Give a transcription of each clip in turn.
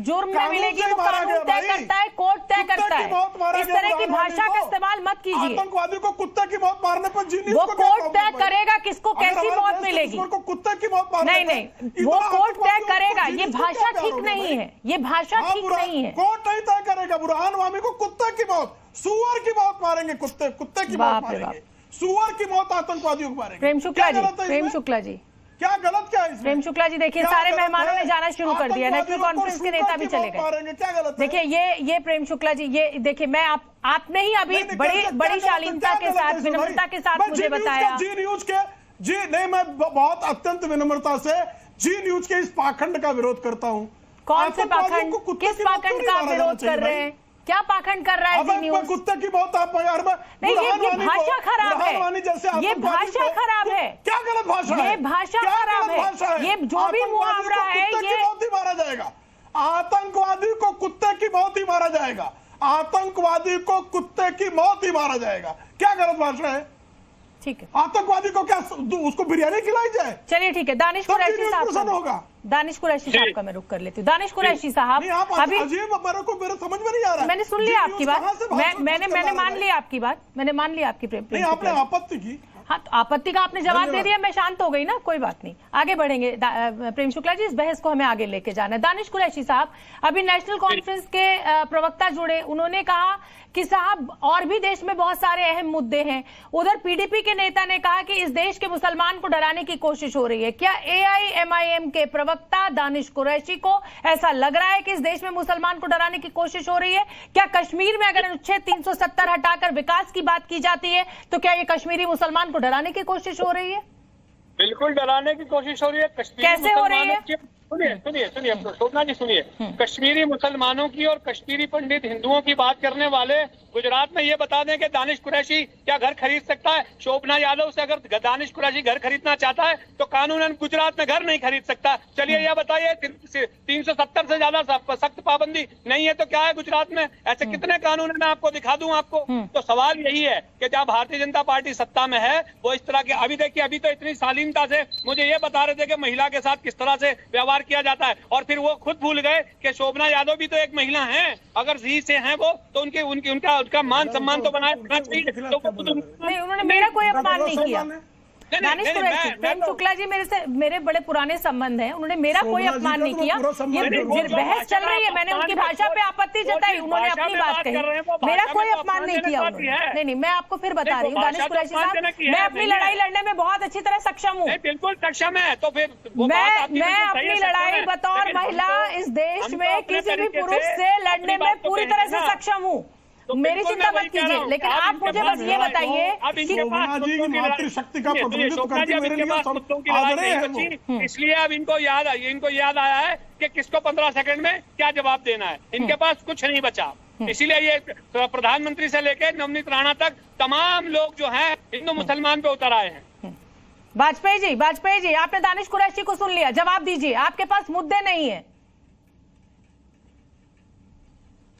जुर्म में मिलेगी वो कानून तय करता है, कोर्ट तय करता है। इस तरह की भाषा का इस्तेमाल मत कीजिए। आतंकवादी को कुत्ते की मौत मारने पर वो कोर्ट तय करेगा किसको कैसी मौत मिलेगी। कुत्ते की मौत नहीं नहीं, वो कोर्ट तय करेगा। ये भाषा ठीक नहीं है, ये भाषा ठीक नहीं है। कोर्ट नहीं तय करेगा। बुरहान वामी को कुत्ते की मौत, सुअर की मौत मारेंगे, कुत्ते की मौत मारेंगे, सुअर की मौत आतंकवादियों को मारेंगे। प्रेम शुक्ला जी, प्रेम शुक्ला जी, क्या गलत क्या है? प्रेम शुक्ला जी देखिए, सारे मेहमानों ने जाना शुरू कर दिया, नेशनल कॉन्फ्रेंस के नेता भी चले गए। क्या गलत? देखिए ये प्रेम शुक्ला जी, ये देखिए, मैं आपने ही अभी बड़ी शालीनता के साथ, विनम्रता के साथ मुझे बताया। जी न्यूज के नहीं, मैं बहुत अत्यंत विनम्रता से जी न्यूज के इस पाखंड का विरोध करता हूँ। कौन से पाखंड, किस पाखंड का विरोध कर रहे हैं? क्या पाखंड कर रहा है जी न्यूज? कुत्ते की बहुत आप नहीं, ये भाषा खराब है, ये भाषा खराब है। क्या गलत भाषा है? ये भाषा खराब है। ये जो भी मुहावरा है, ये बहुत ही मारा जाएगा। आतंकवादी को कुत्ते की मौत ही मारा जाएगा। आतंकवादी को कुत्ते की मौत ही मारा जाएगा। क्या गलत भाषा है? ठीक है, आतंकवादी को क्या उसको बिरयानी खिलाई जाए? चलिए ठीक है, दानिश कुरैशी साहब होगा। दानिश कुरैशी साहब का मैं रुक कर लेती हूँ। दानिश कुरैशी साहब, अभी मेरे समझ में नहीं आ रहा है। मैंने सुन लिया आपकी बात, मैंने मान लिया आपकी बात, मैंने मान लिया आपकी। नहीं, आपने आपत्ति की। हाँ, तो आपत्ति का आपने जवाब दे दिया, मैं शांत हो गई ना, कोई बात नहीं, आगे बढ़ेंगे। प्रेम शुक्ला जी, इस बहस को हमें आगे लेके जाना है। दानिश कुरैशी साहब, अभी नेशनल कॉन्फ्रेंस के प्रवक्ता जुड़े, उन्होंने कहा कि साहब और भी देश में बहुत सारे अहम मुद्दे हैं। उधर पीडीपी के नेता ने कहा कि इस देश के मुसलमान को डराने की कोशिश हो रही है। क्या एआईएमआईएम के प्रवक्ता दानिश कुरैशी को ऐसा लग रहा है कि इस देश में मुसलमान को डराने की कोशिश हो रही है? क्या कश्मीर में अगर अनुच्छेद 370 हटाकर विकास की बात की जाती है तो क्या ये कश्मीरी मुसलमान को डराने की कोशिश हो रही है? बिल्कुल डराने की कोशिश हो रही है। कैसे हो रही है? सुनिए शोभना जी, सुनिए। कश्मीरी मुसलमानों की और कश्मीरी पंडित हिंदुओं की बात करने वाले गुजरात में ये बता दें कि दानिश कुरैशी क्या घर खरीद सकता है? शोभना यादव से अगर दानिश कुरैशी घर खरीदना चाहता है तो कानूनन गुजरात में घर नहीं खरीद सकता। चलिए यह बताइए, 370 से ज्यादा सख्त पाबंदी नहीं है तो क्या है गुजरात में? ऐसे कितने कानून है, मैं आपको दिखा दूं आपको। तो सवाल यही है कि जब भारतीय जनता पार्टी सत्ता में है वो इस तरह के, अभी देखिए, अभी तो इतनी शालीनता से मुझे ये बता रहे थे कि महिला के साथ किस तरह से व्यवहार किया जाता है, और फिर वो खुद भूल गए कि शोभना यादव भी तो एक महिला हैं। अगर जी से हैं वो तो उनका मान सम्मान तो बनाए रखना चाहिए। तो नहीं, उन्होंने मेरा कोई अपमान नहीं किया। दानिश कुरैशी, प्रेम शुक्ला जी मेरे बड़े पुराने संबंध हैं, उन्होंने मेरा कोई अपमान नहीं किया। ये बहस चल रही है, मैंने उनकी भाषा पे आपत्ति जताई, उन्होंने अपनी बात कही, मेरा कोई अपमान नहीं किया उन्होंने। नहीं, मैं आपको फिर बता रही हूँ दानिश कुरैशी साहब, मैं अपनी लड़ाई लड़ने में बहुत अच्छी तरह सक्षम हूँ। बिल्कुल सक्षम है। तो फिर मैं अपनी लड़ाई बतौर महिला इस देश में किसी भी पुरुष से लड़ने में पूरी तरह से सक्षम हूँ। मेरी चिंता मत कीजिए, लेकिन आप मुझे बस ये बताइए मातृशक्ति का इसलिए अब इनको याद आया है कि किसको 15 सेकंड में क्या जवाब देना है। इनके पास कुछ नहीं बचा, इसीलिए ये प्रधानमंत्री से लेकर नवनीत राणा तक तमाम लोग जो हैं हिंदू मुसलमान पे उतर आए हैं। वाजपेयी जी, आपने दानिश कुरैशी को सुन लिया, जवाब दीजिए। आपके पास मुद्दे नहीं है?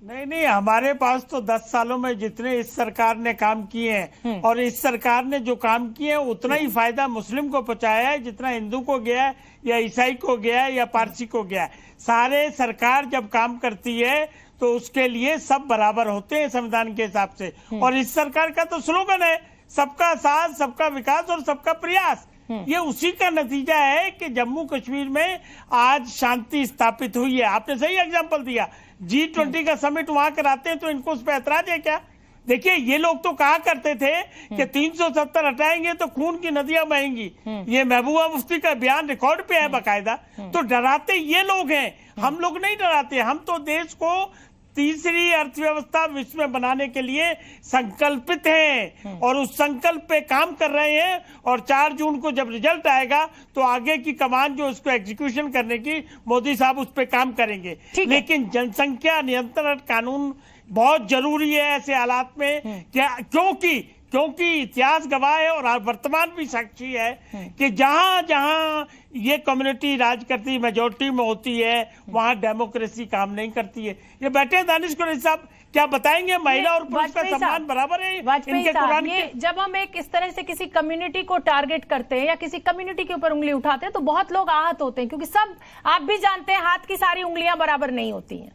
नहीं, हमारे पास तो 10 सालों में जितने इस सरकार ने काम किए हैं और इस सरकार ने जो काम किए हैं उतना ही फायदा मुस्लिम को पहुंचाया है जितना हिंदू को गया है या ईसाई को गया है या पारसी को गया है। सारे सरकार जब काम करती है तो उसके लिए सब बराबर होते हैं संविधान के हिसाब से। और इस सरकार का तो स्लोगन है सबका साथ, सबका विकास और सबका प्रयास। ये उसी का नतीजा है कि जम्मू कश्मीर में आज शांति स्थापित हुई है। आपने सही एग्जांपल दिया, G20 का समिट वहां कराते हैं तो इनको उस पर ऐतराज है क्या? देखिए, ये लोग तो कहा करते थे कि 370 हटाएंगे तो खून की नदियां बहेंगी। ये महबूबा मुफ्ती का बयान रिकॉर्ड पे है बाकायदा। तो डराते ये लोग हैं, हम लोग नहीं डराते। हम तो देश को तीसरी अर्थव्यवस्था विश्व में बनाने के लिए संकल्पित हैं और उस संकल्प पे काम कर रहे हैं। और 4 जून को जब रिजल्ट आएगा तो आगे की कमान जो उसको एग्जीक्यूशन करने की मोदी साहब उस पे काम करेंगे। लेकिन जनसंख्या नियंत्रण कानून बहुत जरूरी है ऐसे हालात में, क्योंकि क्योंकि इतिहास गवाह है और वर्तमान भी साक्षी है कि जहां जहां ये कम्युनिटी राज करती मेजोरिटी में होती है वहां डेमोक्रेसी काम नहीं करती है। ये बैठे हैं दानिश कुरैशी साहब, क्या बताएंगे महिला और पुरुष का सम्मान बराबर है इनके कुरान ये जब हम एक इस तरह से किसी कम्युनिटी को टारगेट करते हैं या किसी कम्युनिटी के ऊपर उंगली उठाते हैं तो बहुत लोग आहत होते हैं, क्योंकि सब आप भी जानते हैं हाथ की सारी उंगलियां बराबर नहीं होती हैं।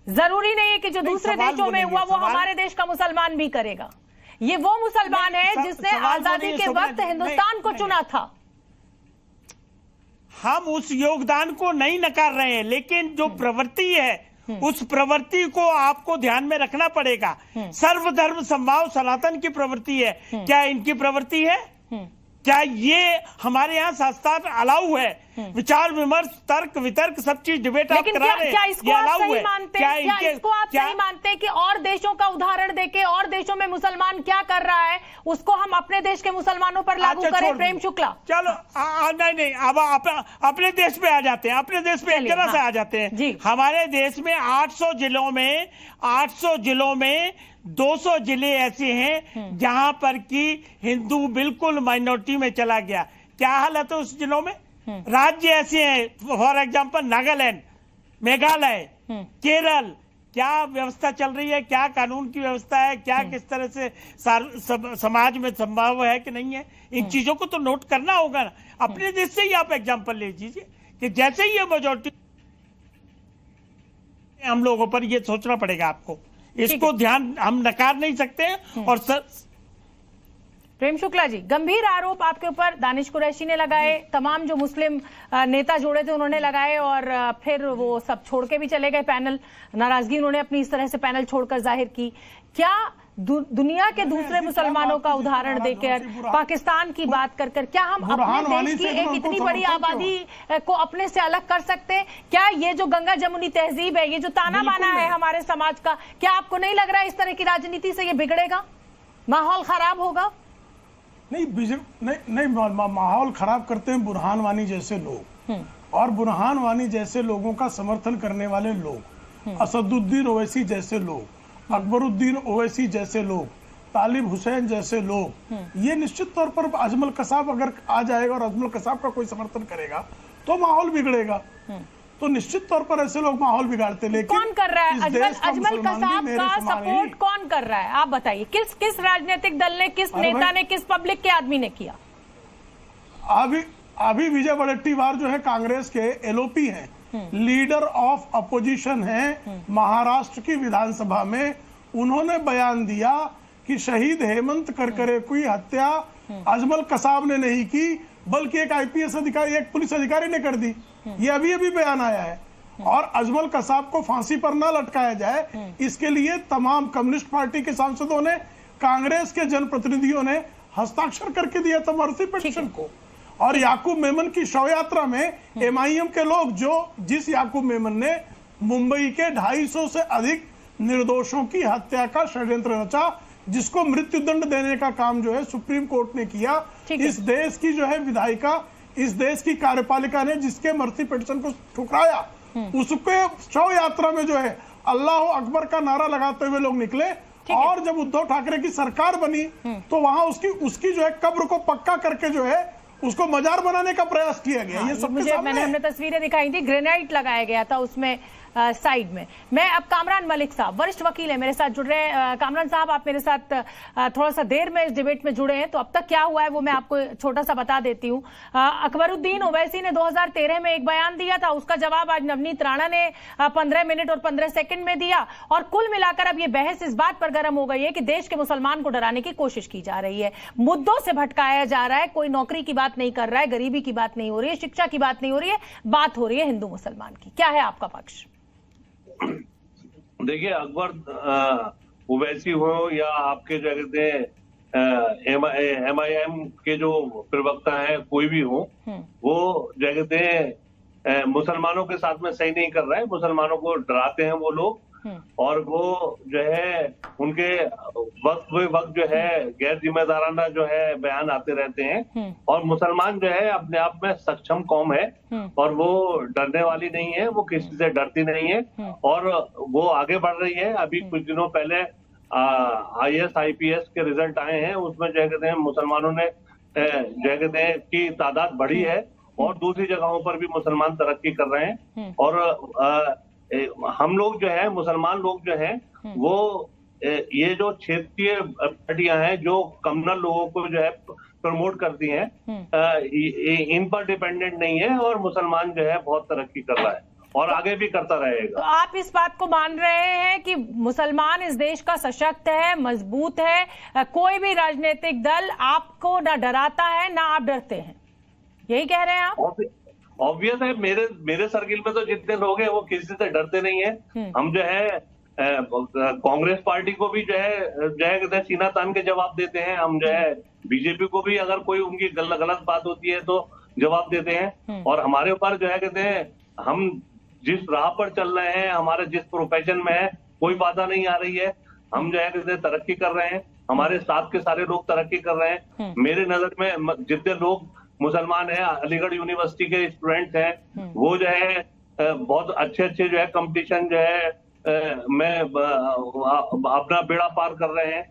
जरूरी नहीं है कि जो दूसरे देशों में हुआ वो हमारे देश का मुसलमान भी करेगा। ये वो मुसलमान है जिसने आजादी के वक्त हिंदुस्तान को चुना था। हम उस योगदान को नहीं नकार रहे हैं, लेकिन जो प्रवृत्ति है उस प्रवृत्ति को आपको ध्यान में रखना पड़ेगा। सर्वधर्म समभाव सनातन की प्रवृत्ति है, क्या इनकी प्रवृत्ति है? क्या ये हमारे यहाँ शास्त्र अलाउ है? विचार विमर्श तर्क वितर्क सब चीज डिबेट आप करा रहे हैं, क्या इसको आप सही मानते हैं? क्या इसको आप सही मानते हैं कि और देशों का उदाहरण देके और देशों में मुसलमान क्या कर रहा है उसको हम अपने देश के मुसलमानों पर लागू करें? प्रेम शुक्ला, चलो नहीं, अब अपने देश पे आ जाते हैं, अपने देश पे एक तरह से आ जाते हैं। हमारे देश में 800 जिलों में 200 जिले ऐसे हैं जहां पर कि हिंदू बिल्कुल माइनॉरिटी में चला गया। क्या हालत है उस जिलों में? राज्य ऐसे हैं, फॉर एग्जांपल नागालैंड, मेघालय, केरल, क्या व्यवस्था चल रही है, क्या कानून की व्यवस्था है, क्या किस तरह से समाज में संभव है कि नहीं है, इन चीजों को तो नोट करना होगा ना। अपने देश से ही आप एग्जांपल ले लीजिए कि जैसे ही ये मेजोरिटी हम लोगों पर ये सोचना पड़ेगा आपको, इसको ध्यान हम नकार नहीं सकते हैं। और प्रेम शुक्ला जी, गंभीर आरोप आपके ऊपर दानिश कुरैशी ने लगाए, तमाम जो मुस्लिम नेता जोड़े थे उन्होंने लगाए और फिर वो सब छोड़ के भी चले गए पैनल। नाराजगी उन्होंने अपनी इस तरह से पैनल छोड़कर जाहिर की। क्या दुनिया के दूसरे मुसलमानों का उदाहरण देकर, पाकिस्तान की बात कर क्या हम अपने देश की एक इतनी बड़ी आबादी को अपने से अलग कर सकते हैं? क्या ये जो गंगा जमुनी तहजीब है, ये जो ताना बाना है हमारे समाज का, क्या आपको नहीं लग रहा है इस तरह की राजनीति से ये बिगड़ेगा, माहौल खराब होगा? नहीं, माहौल खराब करते हैं बुरहान वानी जैसे लोग, और बुरहान वानी जैसे लोगों का समर्थन करने वाले लोग, असदुद्दीन ओवैसी जैसे लोग, अकबरुद्दीन ओवैसी जैसे लोग, तालिब हुसैन जैसे लोग, ये निश्चित तौर पर अजमल कसाब अगर आ जाएगा और अजमल कसाब का कोई समर्थन करेगा तो माहौल बिगड़ेगा। तो निश्चित तौर पर ऐसे लोग माहौल बिगाड़ते। लेकिन कौन कर रहा है अजमल कसाब का सपोर्ट? कौन कर रहा है आप बताइए? किस राजनीतिक दल ने, किस नेता ने, किस पब्लिक के आदमी ने किया? अभी विजय वडेट्टीवार जो है कांग्रेस के एलओपी हैं, लीडर ऑफ अपोजिशन है महाराष्ट्र की विधानसभा में। उन्होंने बयान दिया कि शहीद हेमंत करकरे की हत्या अजमल कसाब ने नहीं की बल्कि एक आईपीएस अधिकारी, एक पुलिस अधिकारी ने कर दी। ये अभी बयान आया है। और अजमल कसाब को फांसी पर ना लटकाया जाए इसके लिए तमाम कम्युनिस्ट पार्टी के सांसदों ने, कांग्रेस के जनप्रतिनिधियों ने हस्ताक्षर करके दिया था मर्सी पिटीशन को। और याकूब मेमन की शव यात्रा में एमआईएम के लोग, जिस याकूब मेमन ने मुंबई के 250 से अधिक निर्दोषों की हत्या का षड्यंत्र रचा, जिसको मृत्युदंड देने का काम जो है सुप्रीम कोर्ट ने किया, इस देश की जो है विधायिका, इस देश की कार्यपालिका ने जिसके मर्सी पिटीशन को ठुकराया, उसके शव यात्रा में जो है अल्लाह अकबर का नारा लगाते हुए लोग निकले। और जब उद्धव ठाकरे की सरकार बनी तो वहां उसकी जो है कब्र को पक्का करके जो है उसको मजार बनाने का प्रयास किया गया। ये सब हमने तस्वीरें दिखाई थी, ग्रेनाइट लगाया गया था उसमें साइड में। मैं अब कामरान मलिक साहब, वरिष्ठ वकील है, मेरे साथ जुड़ रहे हैं। कामरान साहब, आप मेरे साथ थोड़ा सा देर में इस डिबेट में जुड़े हैं, तो अब तक क्या हुआ है वो मैं आपको छोटा सा बता देती हूँ। अकबरुद्दीन ओवैसी ने 2013 में एक बयान दिया था, उसका जवाब आज नवनीत राणा ने 15 मिनट और 15 सेकंड में दिया। और कुल मिलाकर अब ये बहस इस बात पर गर्म हो गई है कि देश के मुसलमान को डराने की कोशिश की जा रही है, मुद्दों से भटकाया जा रहा है। कोई नौकरी की बात नहीं कर रहा है, गरीबी की बात नहीं हो रही है, शिक्षा की बात नहीं हो रही है, बात हो रही है हिंदू मुसलमान की। क्या है आपका पक्ष? देखिए, अकबर ओवैसी हो या आपके जो कहते हैं एमआईएम के जो प्रवक्ता हैं, कोई भी हो, वो जो कहते हैं मुसलमानों के साथ में सही नहीं कर रहा है। मुसलमानों को डराते हैं वो लोग, और वो जो है उनके वक्त जो है गैर जिम्मेदाराना जो है बयान आते रहते हैं। और मुसलमान जो है अपने आप में सक्षम कौम है और वो डरने वाली नहीं है, वो किसी से डरती नहीं है और वो आगे बढ़ रही है। अभी कुछ दिनों पहले IAS IPS के रिजल्ट आए हैं, उसमें जो कहते हैं मुसलमानों ने जो कहते हैं की तादाद बढ़ी है और दूसरी जगहों पर भी मुसलमान तरक्की कर रहे हैं। और हम लोग जो है, मुसलमान लोग जो हैं वो ये जो क्षेत्रीय पार्टियां हैं जो कम्युनल लोगों को जो है प्रमोट करती हैं, इन पर डिपेंडेंट नहीं है और मुसलमान जो है बहुत तरक्की कर रहा है और आगे भी करता रहेगा। तो आप इस बात को मान रहे हैं कि मुसलमान इस देश का सशक्त है, मजबूत है, कोई भी राजनीतिक दल आपको ना डराता है ना आप डरते हैं, यही कह रहे हैं आप? ऑब्वियस है, मेरे सर्किल में तो जितने लोग हैं वो किसी से डरते नहीं है। हम जो है कांग्रेस पार्टी को भी जो है सीना तान के जवाब देते हैं। हम जो है बीजेपी को भी अगर कोई उनकी गलत बात होती है तो जवाब देते हैं। और हमारे ऊपर जो है कहते हैं हम जिस राह पर चल रहे हैं, हमारे जिस प्रोफेशन में है, कोई बाधा नहीं आ रही है। हम जो है कहते हैं तरक्की कर रहे हैं, हमारे साथ के सारे लोग तरक्की कर रहे हैं। मेरे नजर में जितने लोग मुसलमान हैं, अलीगढ़ यूनिवर्सिटी के स्टूडेंट्स हैं, वो जो है बहुत अच्छे जो है कंपटीशन जो है में अपना बेड़ा पार कर रहे हैं।